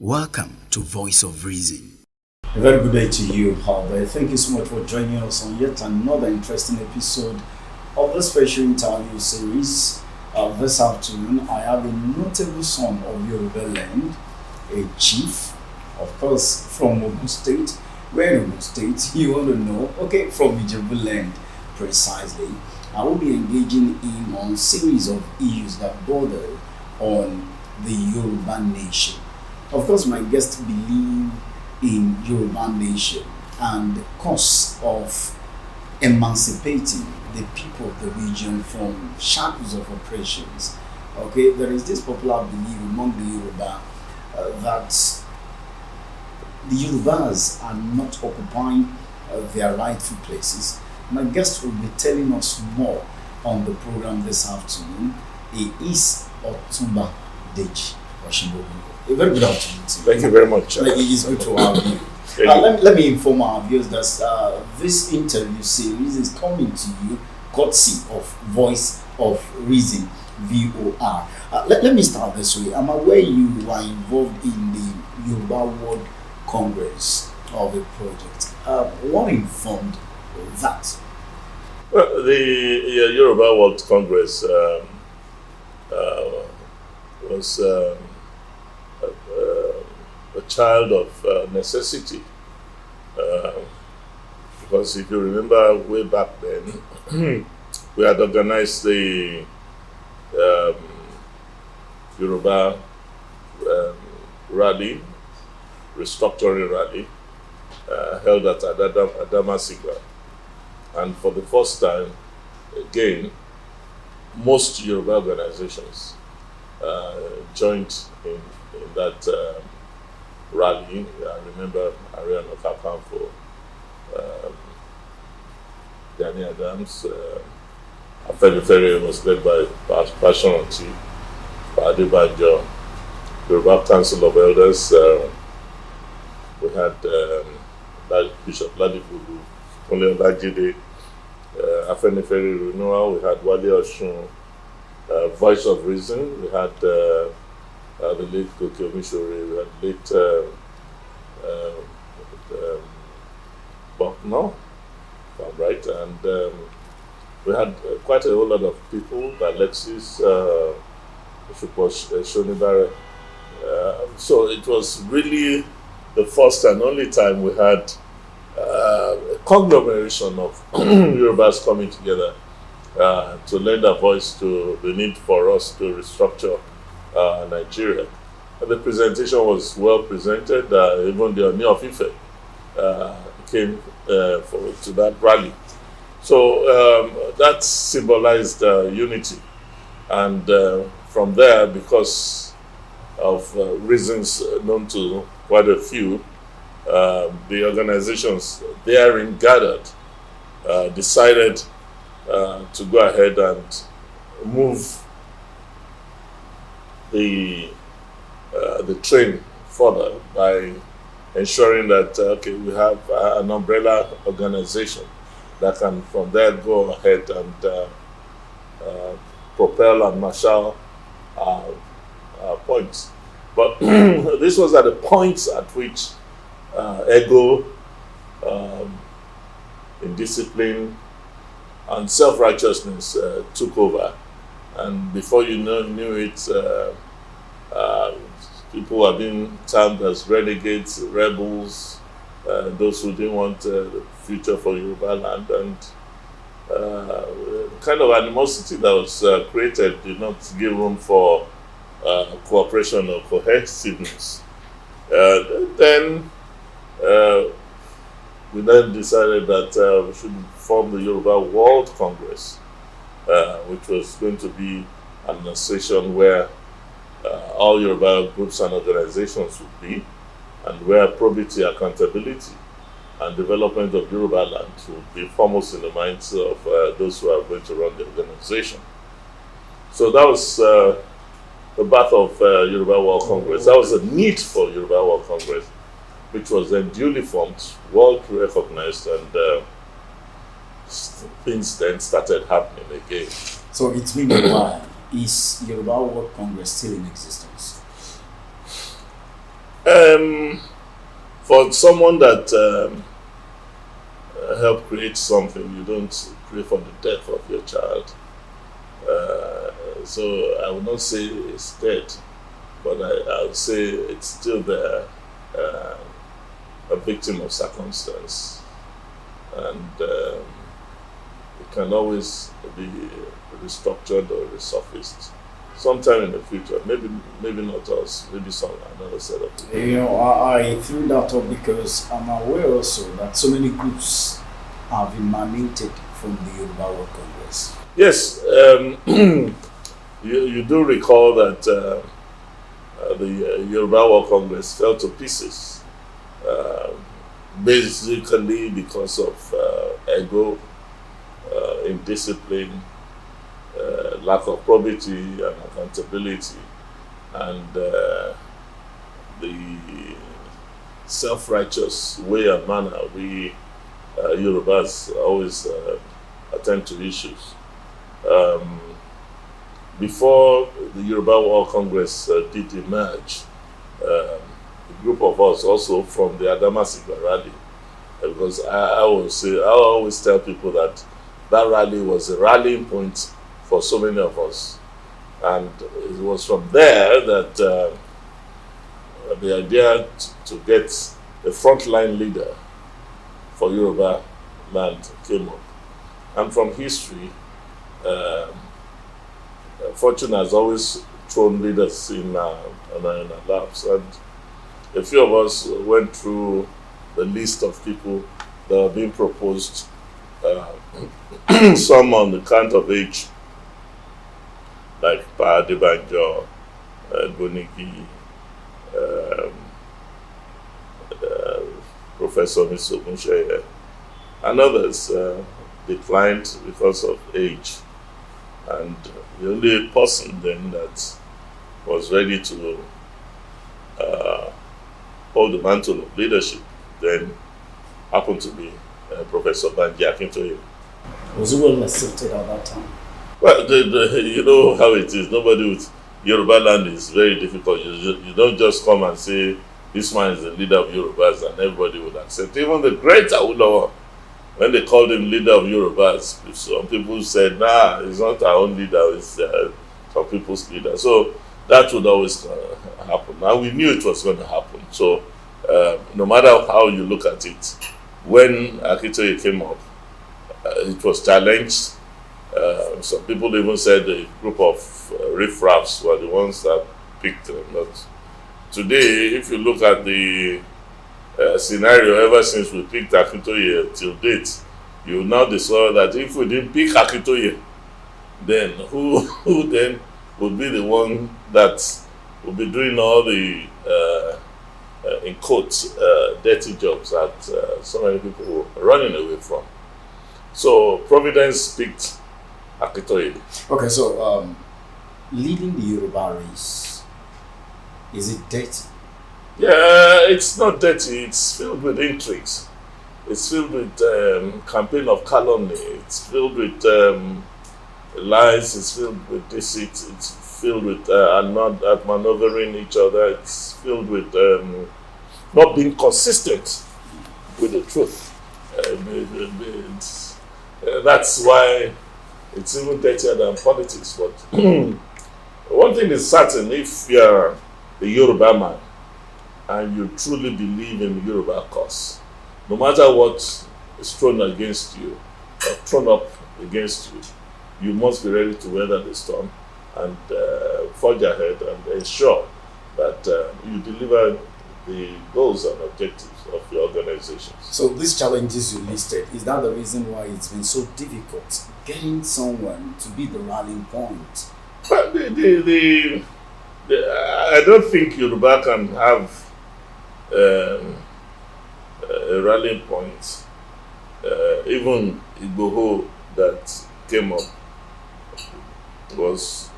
Welcome to Voice of Reason. A very good day to you, Albert. Thank you so much for joining us on yet another interesting episode of the special interview series. This afternoon, I have a notable son of Yoruba land, a chief, of course, from Ogun State. Where in Ogun State, you want to know? Okay, from Ijebu land, precisely. I will be engaging him on a series of issues that border on the Yoruba nation. Of course, my guests believe in Yoruba nation and the cause of emancipating the people of the region from shackles of oppressions. Okay, there is this popular belief among the Yoruba that the Yorubas are not occupying their rightful places. My guest will be telling us more on the program this afternoon. He is Otunba Deji Osibogun. A very good afternoon to you. Thank you very much. It is good to have you. Let me inform our viewers that this interview series is coming to you courtesy of Voice of Reason, VOR. Let me start this way. I'm aware you are involved in the Yoruba World Congress of a project. What informed that? Well, the Yoruba World Congress was a child of necessity. Because if you remember way back then, we had organized the Yoruba rally, restructuring rally, held at Adamasigba. And for the first time, again, most Yoruba organizations joined in that rally. I remember Ariana Kakamfo, Danny Adams, Afenifere was led by Passionati, Adebanjo, Yoruba Council of Elders. We had Bishop Ladifugu, Kunle Olajide, Afenifere Renewal. We had Wale Oshun, Voice of Reason. We had the late Koki Omishore. We had late Bucknor, if I'm right, and we had quite a whole lot of people, Alexis, Shonibare. So it was really the first and only time we had a conglomeration of Yorubas coming together to lend a voice to the need for us to restructure Nigeria. And the presentation was well presented. Even the Oni of Ife came to that rally. So that symbolized unity. And from there, because of reasons known to quite a few, the organizations therein gathered decided to go ahead and move the train further by ensuring that we have an umbrella organization that can from there go ahead and propel and marshal our points. But this was at a point at which ego, indiscipline, and self-righteousness took over. And before you knew it, people were being termed as renegades, rebels, those who didn't want the future for Yoruba land, and kind of animosity that was created did not give room for cooperation or cohesiveness. Then we then decided that we should form the Yoruba World Congress, which was going to be an association where all Yoruba groups and organizations would be, and where probity, accountability, and development of Yoruba land would be foremost in the minds of those who are going to run the organization. So that was the birth of Yoruba World Congress. That was a need for Yoruba World Congress, which was then duly formed, world recognized, and things then started happening again. So it's been a while. Is Yoruba World Congress still in existence? For someone that helped create something, you don't pray for the death of your child. So I would not say it's dead, but I would say it's still there, a victim of circumstance, and it can always be restructured or resurfaced sometime in the future. Maybe not us, maybe another set of people. I threw that up because I'm aware also that so many groups have emanated from the Yoruba World Congress. Yes, you do recall that the Yoruba World Congress fell to pieces, basically because of ego, indiscipline, lack of probity and accountability, and the self-righteous way and manner we Yorubas always attend to issues. Before the Yoruba World Congress did emerge, a group of us also from the Adamasigba rally, because I always tell people that rally was a rallying point for so many of us, and it was from there that the idea to get a frontline leader for Yoruba land came up. And from history, fortune has always thrown leaders in our laps, and a few of us went through the list of people that are being proposed, some on the count of age, like Pa Adebanjo, Bonigi, Professor Misogunsheye, and others declined because of age. And the only person then that was ready to hold the mantle of leadership then happened to be Professor Banji Akintoye. Was he well accepted at that time? Well, you know how it is. Nobody with Yoruba land is very difficult. You don't just come and say, this man is the leader of Yorubas, and everybody would accept. Even the great Awolowo, when they called him leader of Yorubas, some people said, nah, he's not our own leader, it's some people's leader. So that would always happen. And we knew it was going to happen. So no matter how you look at it, when Akintoye came up, it was challenged. Some people even said a group of riffraffs were the ones that picked him. But today, if you look at the scenario ever since we picked Akintoye till date, you will now discover that if we didn't pick Akintoye, then who then would be the one that would be doing all the in quotes dirty jobs that so many people were running away from. So Providence picked Akintoye. Okay, so leading the Yoruba race, is it dirty? Yeah, it's not dirty. It's filled with intrigues. It's filled with campaign of calumny. It's filled with lies. It's filled with deceit. It's filled with not maneuvering each other. It's filled with not being consistent with the truth. That's why it's even dirtier than politics. But one thing is certain: if you're a Yoruba man and you truly believe in the Yoruba cause, no matter what is thrown against you or thrown up against you, you must be ready to weather the storm and forge ahead and ensure that you deliver the goals and objectives of your organizations. So these challenges you listed, is that the reason why it's been so difficult getting someone to be the rallying point? But I don't think Yoruba can have a rallying point. Even Igboho that came up was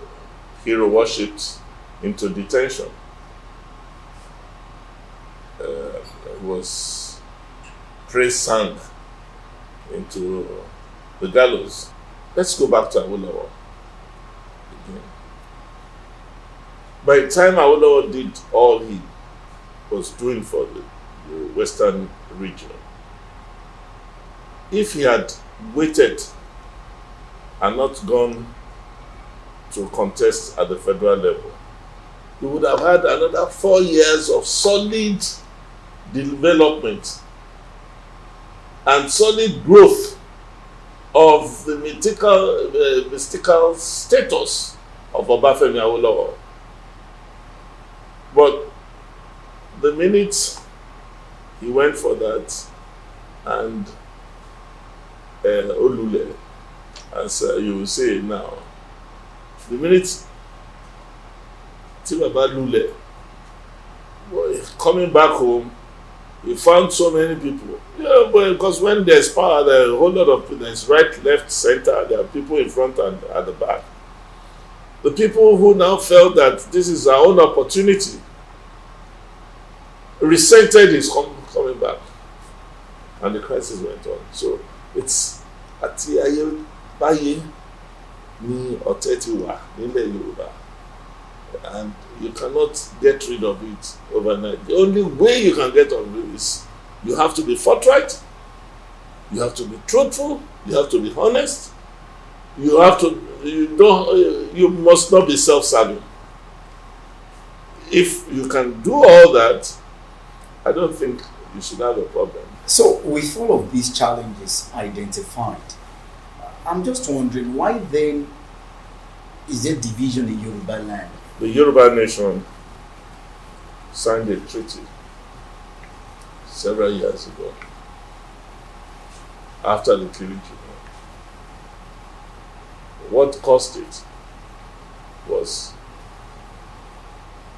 hero worshipped into detention. Was praise sung into the gallows. Let's go back to Awolowo again. By the time Awolowo did all he was doing for the Western region. If he had waited and not gone to contest at the federal level, he would have had another 4 years of solid development and solid growth of the mystical status of Obafemi Awolowo. But the minute he went for that, and Olule, as you will say now, the minute Tibaba Lule was coming back home, he found so many people. Yeah, but because when there's power, there are a whole lot of people. There's right, left, center. There are people in front and at the back. The people who now felt that this is our own opportunity resented his coming back, and the crisis went on. So it's àti ayé báyé ní ọ̀tẹ̀ ti wà nílẹ̀ Yorùbá, and you cannot get rid of it overnight. The only way you can get rid of it is you have to be forthright, you have to be truthful, you have to be honest, you must not be self-serving. If you can do all that, I don't think you should have a problem. So, with all of these challenges identified, I'm just wondering, why then is there division in Yoruba land? The Yoruba nation signed a treaty several years ago after the Kiriji War. What caused it was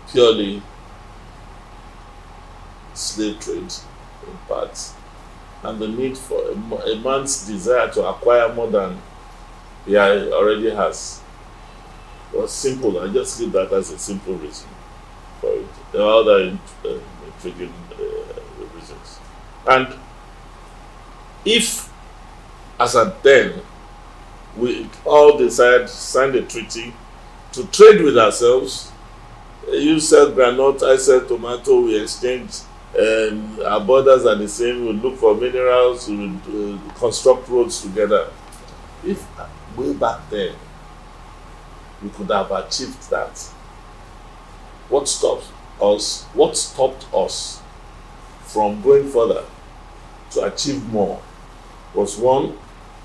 purely slave trade in parts, and the need for a man's desire to acquire more than he already has. It was simple. I just give that as a simple reason for it. There are other intriguing reasons. And if, as at then, we all signed a treaty to trade with ourselves, you sell granite, I sell tomato, we exchange, our borders are the same, we look for minerals, we construct roads together. If way back then we could have achieved that, what stopped us from going further to achieve more was, one,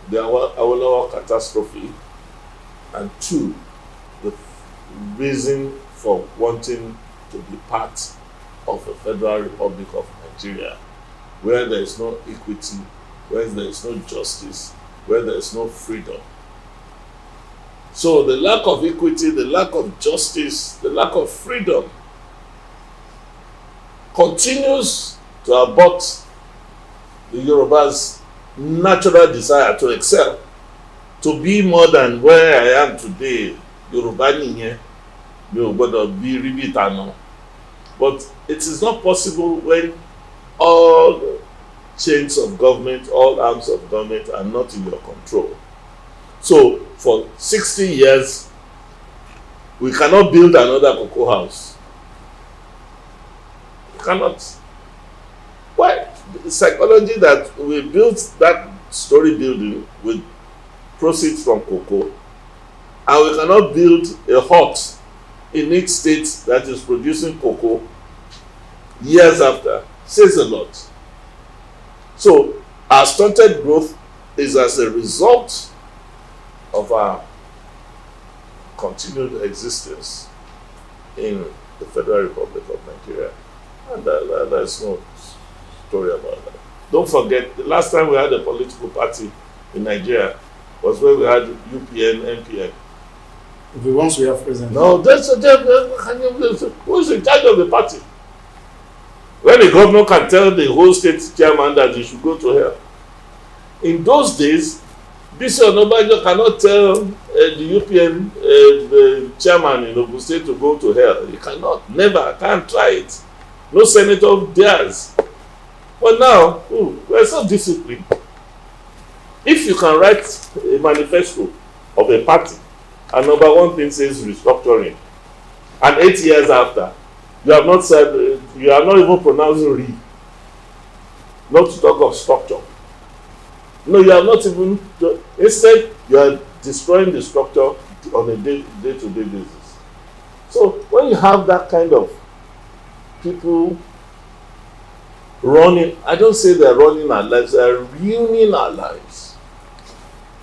the Awolowo catastrophe, and two, the reason for wanting to be part of a Federal Republic of Nigeria, where there is no equity, where there is no justice, where there is no freedom. So the lack of equity, the lack of justice, the lack of freedom continues to abort the Yoruba's natural desire to excel, to be more than where I am today. Yoruba niyen, mi ò gbọ́dọ̀ bí ríbi ìtànà. But it is not possible when all chains of government, all arms of government are not in your control. So for 60 years, we cannot build another cocoa house. We cannot. Why? The psychology that we built that story building with proceeds from cocoa, and we cannot build a hut in each state that is producing cocoa years after, says a lot. So our stunted growth is as a result of our continued existence in the Federal Republic of Nigeria. And there's no story about that. Don't forget, the last time we had a political party in Nigeria was when we had UPN, NPN. The ones we have present. No, who's in charge of the party? When the governor can tell the whole state chairman that he should go to hell. In those days, Bisi Onabanjo cannot tell the UPN the chairman in Ogun State to go to hell. He cannot, never, can't try it. No senator dares. But now, we're so disciplined. If you can write a manifesto of a party, and number one thing says restructuring, and 8 years after, You have not said, you are not even pronouncing re. Not to talk of structure. No, you are not even, instead, you are destroying the structure on a day-to-day basis. So when you have that kind of people running, I don't say they're running our lives, they're ruining our lives.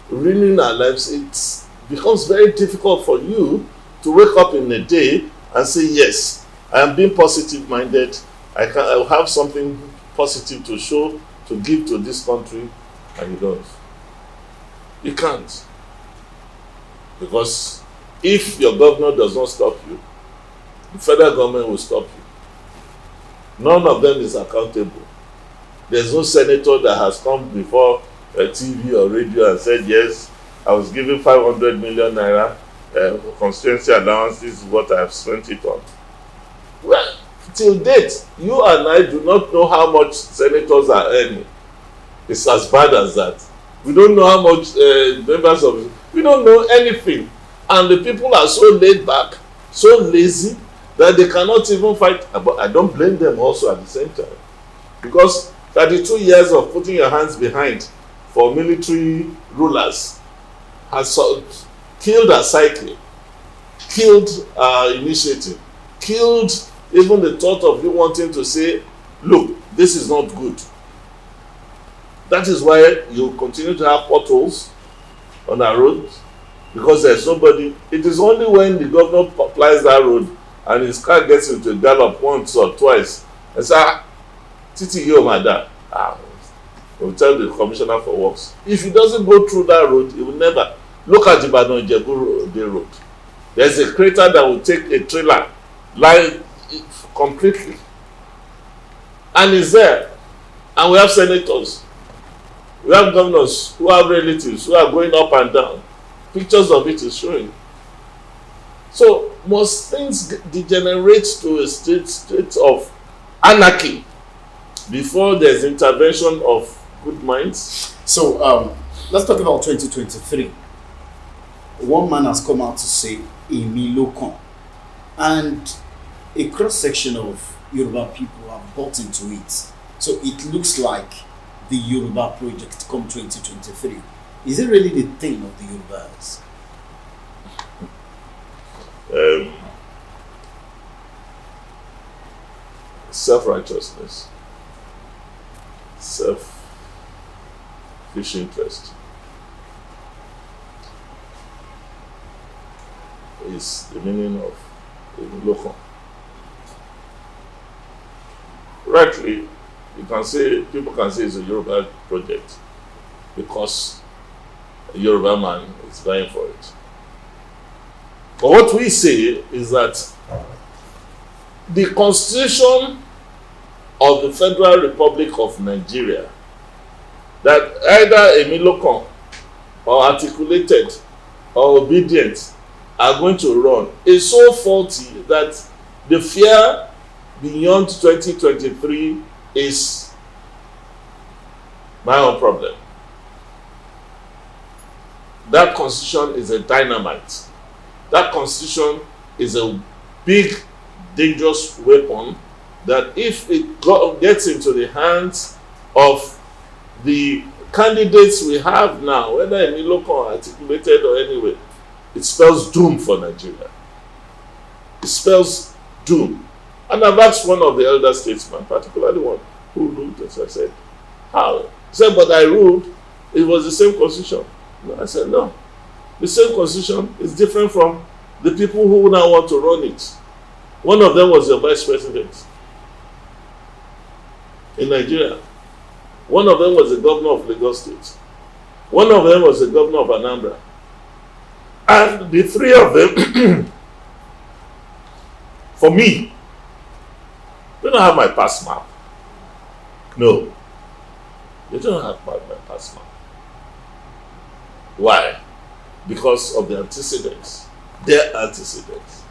Ruining our lives, it becomes very difficult for you to wake up in a day and say, yes, I am being positive-minded, I will have something positive to show, to give to this country, and you don't. You can't. Because if your governor does not stop you, the federal government will stop you. None of them is accountable. There's no senator that has come before a TV or radio and said, yes, I was given 500 million naira constituency allowance, this is what I have spent it on. Well, till date, you and I do not know how much senators are earning. It's as bad as that. We don't know how much members of, we don't know anything. And the people are so laid back, so lazy, that they cannot even fight. But I don't blame them also at the same time. Because 32 years of putting your hands behind for military rulers has killed our psyche, killed our initiative, killed even the thought of you wanting to say, look, this is not good. That is why you continue to have potholes on our roads, because there's nobody. It is only when the governor applies that road and his car gets into a gallop once or twice and says, Titi yo mada, we'll tell the commissioner for works. If he doesn't go through that road, he will never. Look at the Ibadan Ijebu road. There's a crater that will take a trailer, line completely. And it's there. And we have senators. We have governors who have relatives who are going up and down. Pictures of it is showing. So must things degenerate to a state of anarchy before there's intervention of good minds? So let's talk about 2023. One man has come out to say Emi Lokan, and a cross section of Yoruba people have bought into it. So it looks like the Yoruba project come 2023. Is it really the thing of the Yorubas? Self-righteousness, selfish interest is the meaning of Lokan. Rightly, you can say, people can say it's a Yoruba project because a Yoruba man is vying for it. But what we say is that the Constitution of the Federal Republic of Nigeria, that either Emi Lokan or articulated or obedient are going to run, is so faulty that the fear beyond 2023 is my own problem. That constitution is a dynamite. That constitution is a big, dangerous weapon that if it gets into the hands of the candidates we have now, whether Emi Lokan articulated or anyway, it spells doom for Nigeria. It spells doom. And I've asked one of the elder statesmen, particularly one who ruled this, I said, how? He said, but I ruled, it was the same constitution. No, I said, no. The same constitution is different from the people who now want to run it. One of them was the vice president in Nigeria. One of them was the governor of Lagos State. One of them was the governor of Anambra. And the three of them, for me, they don't have my pass map. No. They don't have my pass map. Why? Because of the antecedents. Their antecedents.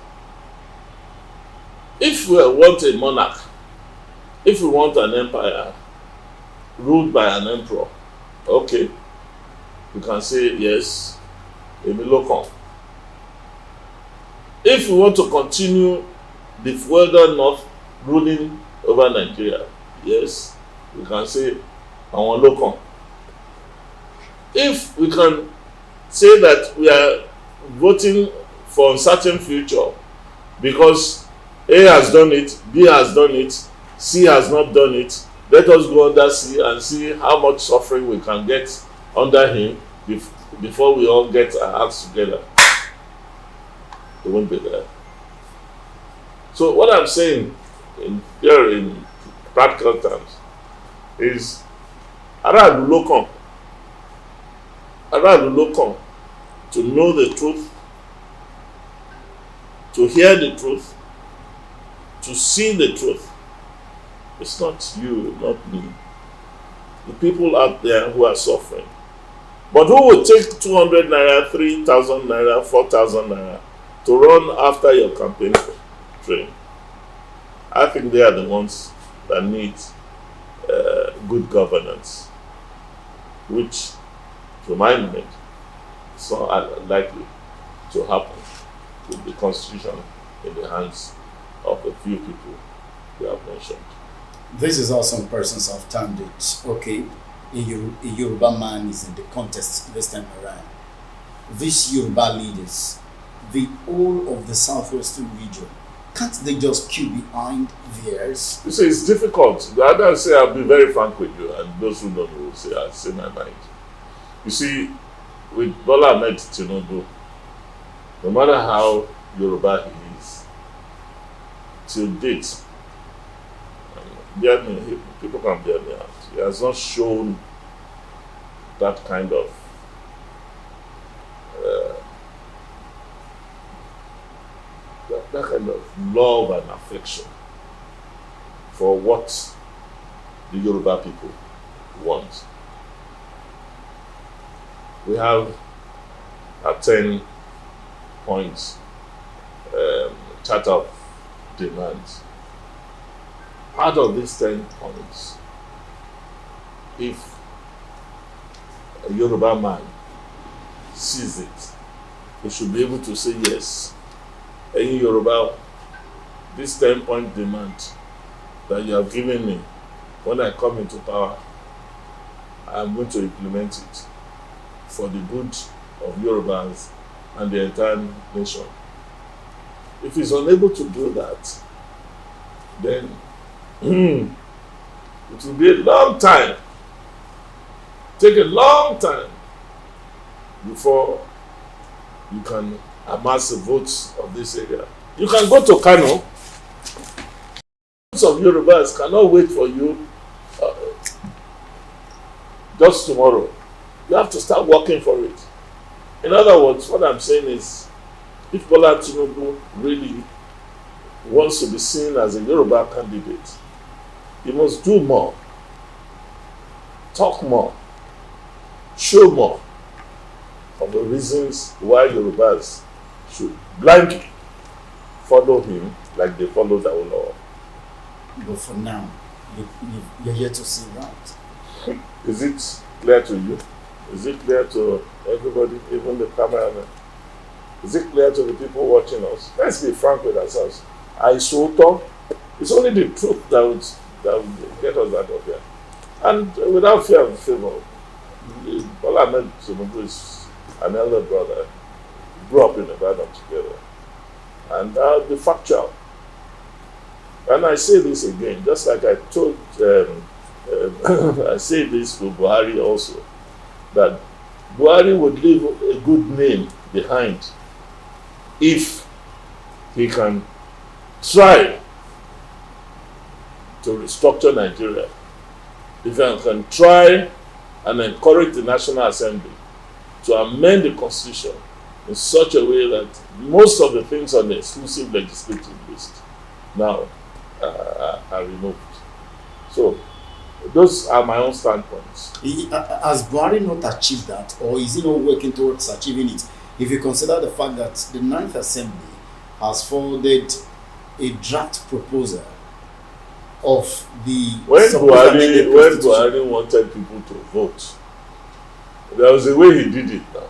If we want a monarch, if we want an empire ruled by an emperor, okay, you can say yes, Emi Lokan. If we want to continue the further north ruling over Nigeria, yes, we can say our local. If we can say that we are voting for a certain future because A has done it, B has done it, C has not done it, let us go under C and see how much suffering we can get under him before we all get our acts together. It won't be there. So what I'm saying here in practical terms is around local to know the truth, to hear the truth, to see the truth. It's not you, not me. The people out there who are suffering. But who will take 200 naira, 3,000 naira, 4,000 naira to run after your campaign train? I think they are the ones that need good governance, which, to my mind, is not likely to happen with the constitution in the hands of a few people we have mentioned. This is how some persons have termed it. Okay, a Yoruba man is in the contest this time around. These Yoruba leaders, the whole of the southwestern region, can't they just queue behind theirs? You see, it's difficult. The other say, I'll be very frank with you, and those who know me will say, I'll say my mind. You see, with Bola Ahmed Tinubu, no matter how Yoruba he is, till date, people can bear me out. He has not shown that kind of that kind of love and affection for what the Yoruba people want. We have a 10 points chart of demands. Out of these 10 points, if a Yoruba man sees it, he should be able to say yes. Any Yoruba, this 10-point demand that you have given me, when I come into power, I'm going to implement it for the good of Yorubas and the entire nation. If he's unable to do that, then it will be a long time, take a long time before you can amass the votes of this area. You can go to Kano. Votes of Yorubas cannot wait for you just tomorrow. You have to start working for it. In other words, what I'm saying is, if Bola Tinubu really wants to be seen as a Yoruba candidate, he must do more, talk more, show more of the reasons why Yorubas should blindly follow him like they followed Awolowo. But for now, you're yet to see that. Is it clear to you? Is it clear to everybody, even the cameraman? Is it clear to the people watching us? Let's be frank with ourselves. It's only the truth that would get us out of here. And without fear of favor, Bola Ahmed Tinubu is an elder brother. We grew up in Ibadan together. And I'll be factual. And I say this again, just like I told, I say this to Buhari also, that Buhari would leave a good name behind if he can try to restructure Nigeria, if he can try and encourage the National Assembly to amend the Constitution in such a way that most of the things on the exclusive legislative list now are removed. So those are my own standpoints. Has Buhari not achieved that, or is he not working towards achieving it? If you consider the fact that the 9th Assembly has forwarded a draft proposal of the when Buhari wanted people to vote, there was a way he did it now.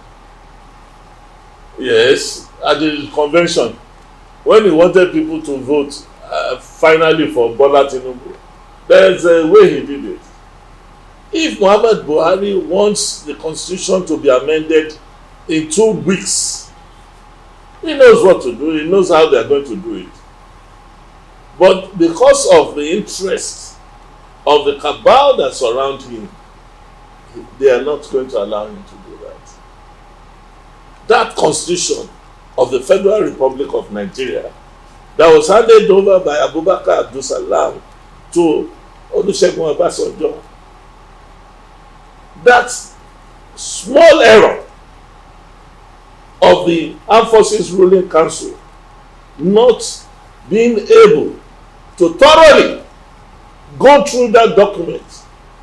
Yes, at the convention, when he wanted people to vote finally for Bola Tinubu, there's a way he did it. If Muhammad Buhari wants the constitution to be amended in 2 weeks, he knows what to do, he knows how they are going to do it. But because of the interest of the cabal that surround him, they are not going to allow him to do that. That constitution of the Federal Republic of Nigeria that was handed over by Abubakar Abdul Salam to Olusegun Obasanjo, that small error of the Armed Forces Ruling Council not being able to thoroughly go through that document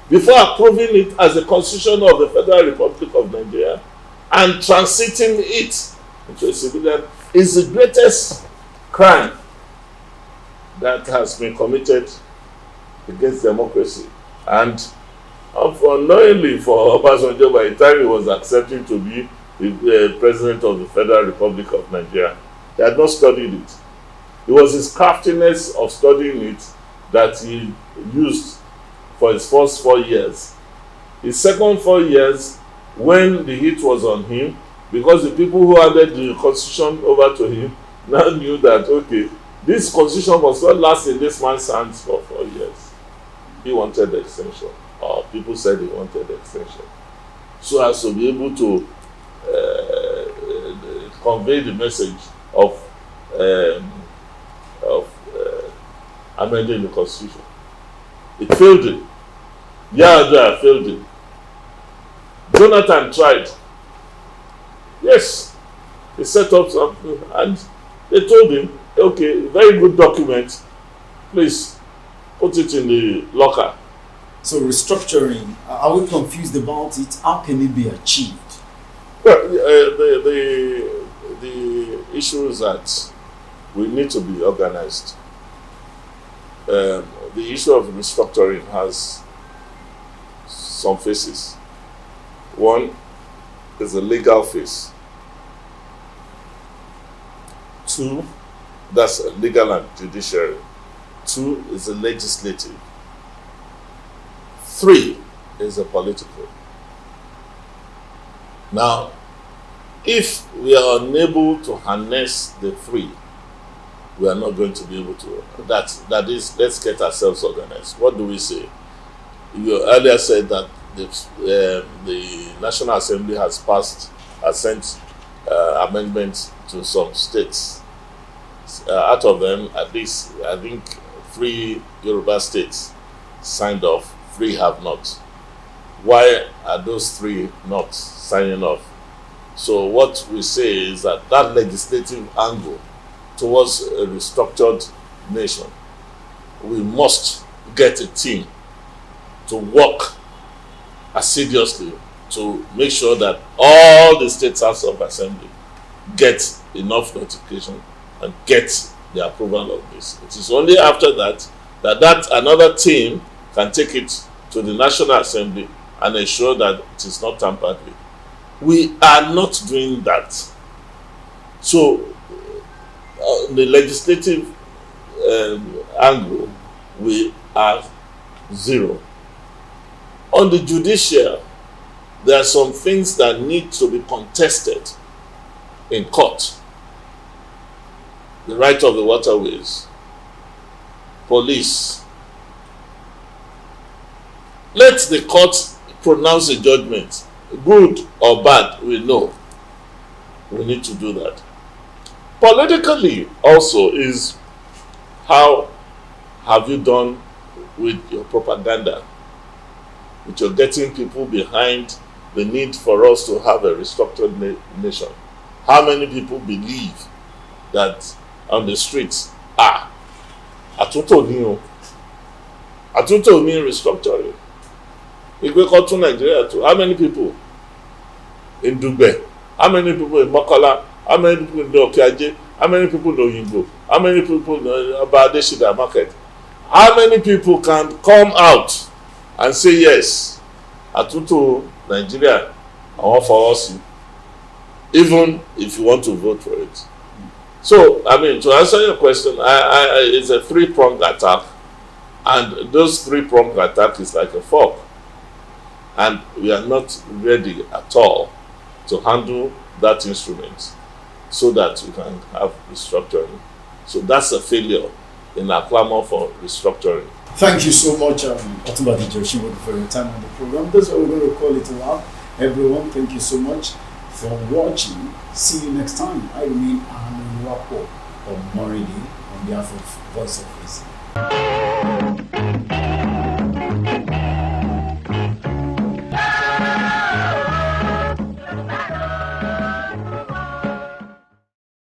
before approving it as the Constitution of the Federal Republic of Nigeria and transiting it into a civilian is the greatest crime that has been committed against democracy. And unknowingly for Obasanjo, by the time he was accepting to be the president of the Federal Republic of Nigeria, he had not studied it. It was his craftiness of studying it that he used for his first 4 years. His second 4 years, when the heat was on him, because the people who handed the constitution over to him now knew that, okay, this constitution must not last in this man's hands for 4 years. He wanted the extension, or people said he wanted the extension, so as to be able to convey the message of amending the constitution. It failed him. Yar'Adua failed him. Jonathan tried. Yes, he set up something, and they told him, okay, very good document, please put it in the locker. So restructuring, are we confused about it? How can it be achieved? Well, the issue is that we need to be organized. The issue of restructuring has some phases. One is the legal phase. 2, that's legal and judiciary. 2 is the legislative. 3 is the political. Now, if we are unable to harness the 3, we are not going to be able to. That is, let's get ourselves organized. What do we say? You earlier said that the National Assembly has sent amendments to some states. Out of them, at least, I think 3 Yoruba states signed off, 3 have not. Why are those 3 not signing off? So what we say is that legislative angle towards a restructured nation, we must get a team to work assiduously to make sure that all the state House of Assembly get enough notification and get the approval of this. It is only after that another team can take it to the National Assembly and ensure that it is not tampered with. We are not doing that. So the legislative angle, we are 0. On the judicial, there are some things that need to be contested in court. The right of the waterways, police. Let the court pronounce a judgment, good or bad, we know. We need to do that. Politically also is, how have you done with your propaganda, with your getting people behind the need for us to have a restructured nation? How many people believe that on the streets, àtúntò ní restructuring? Igwe Nigeria too. How many people in Dugbe? How many people in Mokola? How many people in Okeaje? How many people in Oyinbo? How many people in Abadeshida market? How many people can come out and say yes, àtúntò Nigeria, I want for us, even if you want to vote for it? So, I mean, to answer your question, it's a three-pronged attack, and those three-pronged attack is like a fork, and we are not ready at all to handle that instrument so that we can have restructuring. So that's a failure in our clamor for restructuring. Thank you so much, Otunba Deji Osibogun, for your time on the program. That's what we're going to call it a wrap. Everyone, thank you so much for watching. See you next time. I remain Ahmed Wapo of Moridi on behalf of Voice of Reason.